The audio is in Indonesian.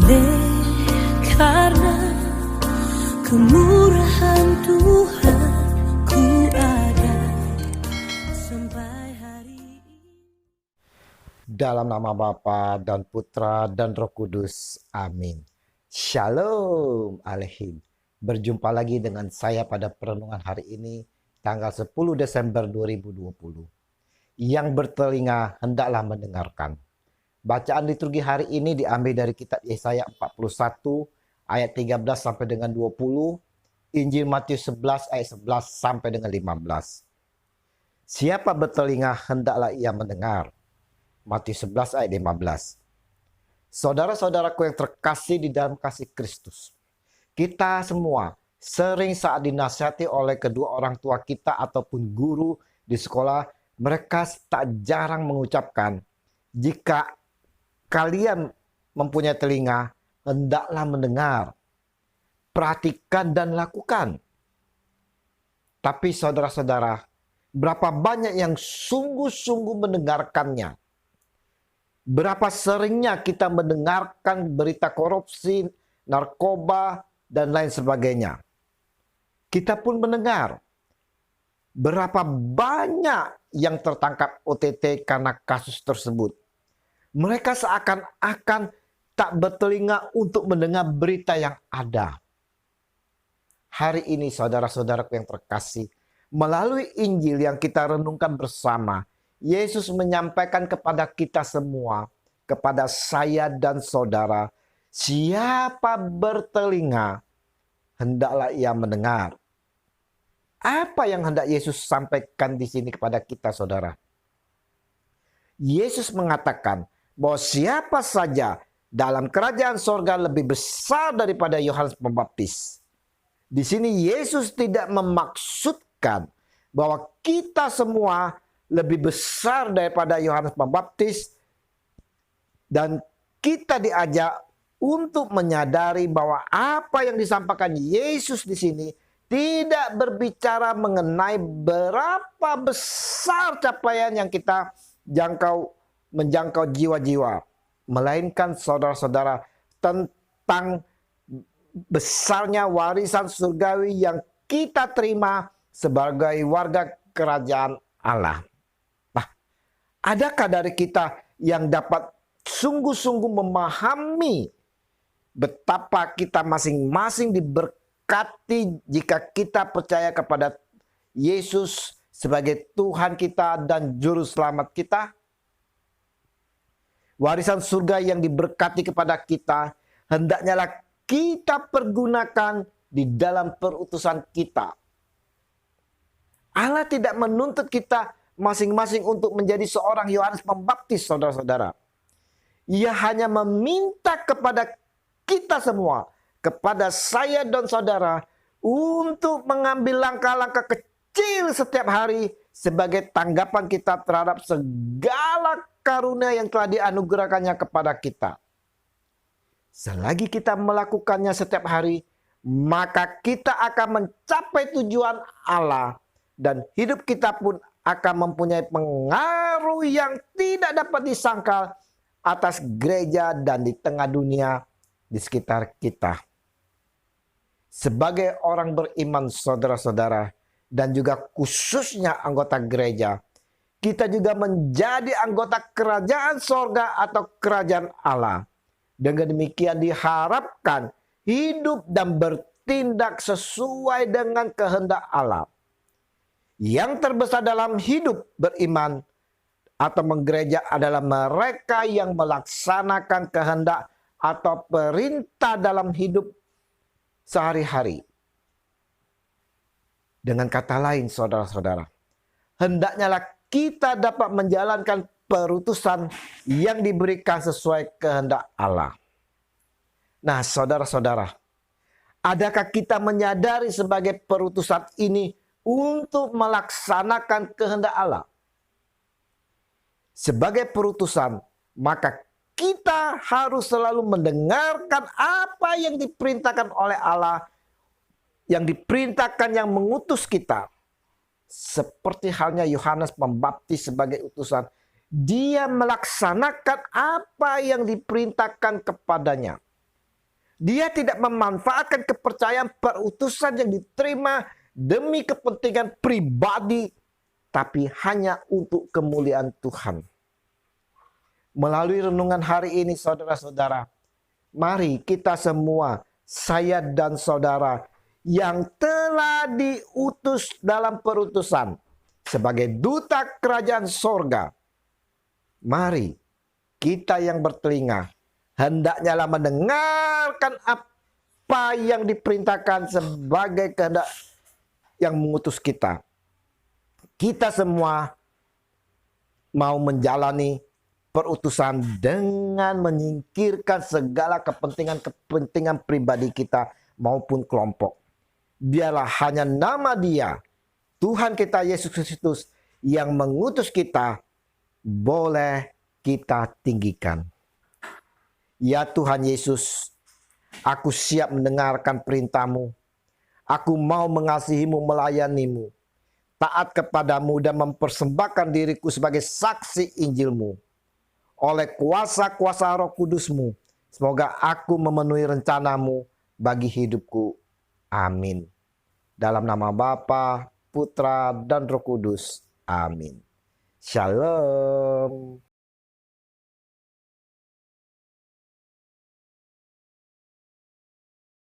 Oleh karena kemurahan Tuhan ku ada sampai hari ini. Dalam nama Bapa dan Putra dan Roh Kudus. Amin. Shalom Aleihim. Berjumpa lagi dengan saya pada perenungan hari ini, tanggal 10 Desember 2020. Yang bertelinga hendaklah mendengarkan. Bacaan liturgi hari ini diambil dari kitab Yesaya 41 ayat 13 sampai dengan 20, Injil Matius 11 ayat 11 sampai dengan 15. Siapa bertelinga hendaklah ia mendengar. Matius 11 ayat 15. Saudara-saudaraku yang terkasih di dalam kasih Kristus, kita semua sering saat dinasihati oleh kedua orang tua kita ataupun guru di sekolah, mereka tak jarang mengucapkan, jika kalian mempunyai telinga, hendaklah mendengar, perhatikan dan lakukan. Tapi saudara-saudara, berapa banyak yang sungguh-sungguh mendengarkannya? Berapa seringnya kita mendengarkan berita korupsi, narkoba, dan lain sebagainya? Kita pun mendengar. Berapa banyak yang tertangkap OTT karena kasus tersebut? Mereka seakan-akan tak bertelinga untuk mendengar berita yang ada. Hari ini saudara-saudaraku yang terkasih, melalui Injil yang kita renungkan bersama, Yesus menyampaikan kepada kita semua, kepada saya dan saudara, siapa bertelinga, hendaklah ia mendengar. Apa yang hendak Yesus sampaikan di sini kepada kita, saudara? Yesus mengatakan bahwa siapa saja dalam kerajaan sorga lebih besar daripada Yohanes Pembaptis. Di sini Yesus tidak memaksudkan bahwa kita semua lebih besar daripada Yohanes Pembaptis, dan kita diajak untuk menyadari bahwa apa yang disampaikan Yesus di sini tidak berbicara mengenai berapa besar capaian yang kita menjangkau jiwa-jiwa, melainkan saudara-saudara tentang besarnya warisan surgawi yang kita terima sebagai warga kerajaan Allah. Nah, adakah dari kita yang dapat sungguh-sungguh memahami betapa kita masing-masing diberkati jika kita percaya kepada Yesus sebagai Tuhan kita dan Juru Selamat kita? Warisan surga yang diberkati kepada kita, hendaknya kita pergunakan di dalam perutusan kita. Allah tidak menuntut kita masing-masing untuk menjadi seorang Yohanes Pembaptis, saudara-saudara. Ia hanya meminta kepada kita semua, kepada saya dan saudara, untuk mengambil langkah-langkah kecil setiap hari sebagai tanggapan kita terhadap segala karunia yang telah dianugerahkannya kepada kita. Selagi kita melakukannya setiap hari, maka kita akan mencapai tujuan Allah, dan hidup kita pun akan mempunyai pengaruh yang tidak dapat disangkal atas gereja dan di tengah dunia di sekitar kita. Sebagai orang beriman, saudara-saudara, dan juga khususnya anggota gereja, kita juga menjadi anggota kerajaan sorga atau kerajaan Allah. Dengan demikian diharapkan hidup dan bertindak sesuai dengan kehendak Allah. Yang terbesar dalam hidup beriman atau menggereja adalah mereka yang melaksanakan kehendak atau perintah dalam hidup sehari-hari. Dengan kata lain, saudara-saudara, hendaknya kita dapat menjalankan perutusan yang diberikan sesuai kehendak Allah. Nah, saudara-saudara, adakah kita menyadari sebagai perutusan ini untuk melaksanakan kehendak Allah? Sebagai perutusan, maka kita harus selalu mendengarkan apa yang diperintahkan oleh Allah, yang diperintahkan yang mengutus kita. Seperti halnya Yohanes Pembaptis sebagai utusan, dia melaksanakan apa yang diperintahkan kepadanya. Dia tidak memanfaatkan kepercayaan perutusan yang diterima demi kepentingan pribadi, tapi hanya untuk kemuliaan Tuhan. Melalui renungan hari ini, saudara-saudara, mari kita semua, saya dan saudara yang telah diutus dalam perutusan sebagai duta kerajaan sorga, mari kita yang bertelinga hendaknya mendengarkan apa yang diperintahkan sebagai kehendak yang mengutus kita. Kita semua mau menjalani perutusan dengan menyingkirkan segala kepentingan pribadi kita maupun kelompok. Biarlah hanya nama Dia, Tuhan kita Yesus Kristus, yang mengutus kita, boleh kita tinggikan. Ya Tuhan Yesus, aku siap mendengarkan perintah-Mu. Aku mau mengasihi-Mu, melayani-Mu, taat kepadamu dan mempersembahkan diriku sebagai saksi Injil-Mu. Oleh kuasa-kuasa Roh Kudus-Mu, semoga aku memenuhi rencana-Mu bagi hidupku. Amin. Dalam nama Bapa, Putra, dan Roh Kudus. Amin. Shalom.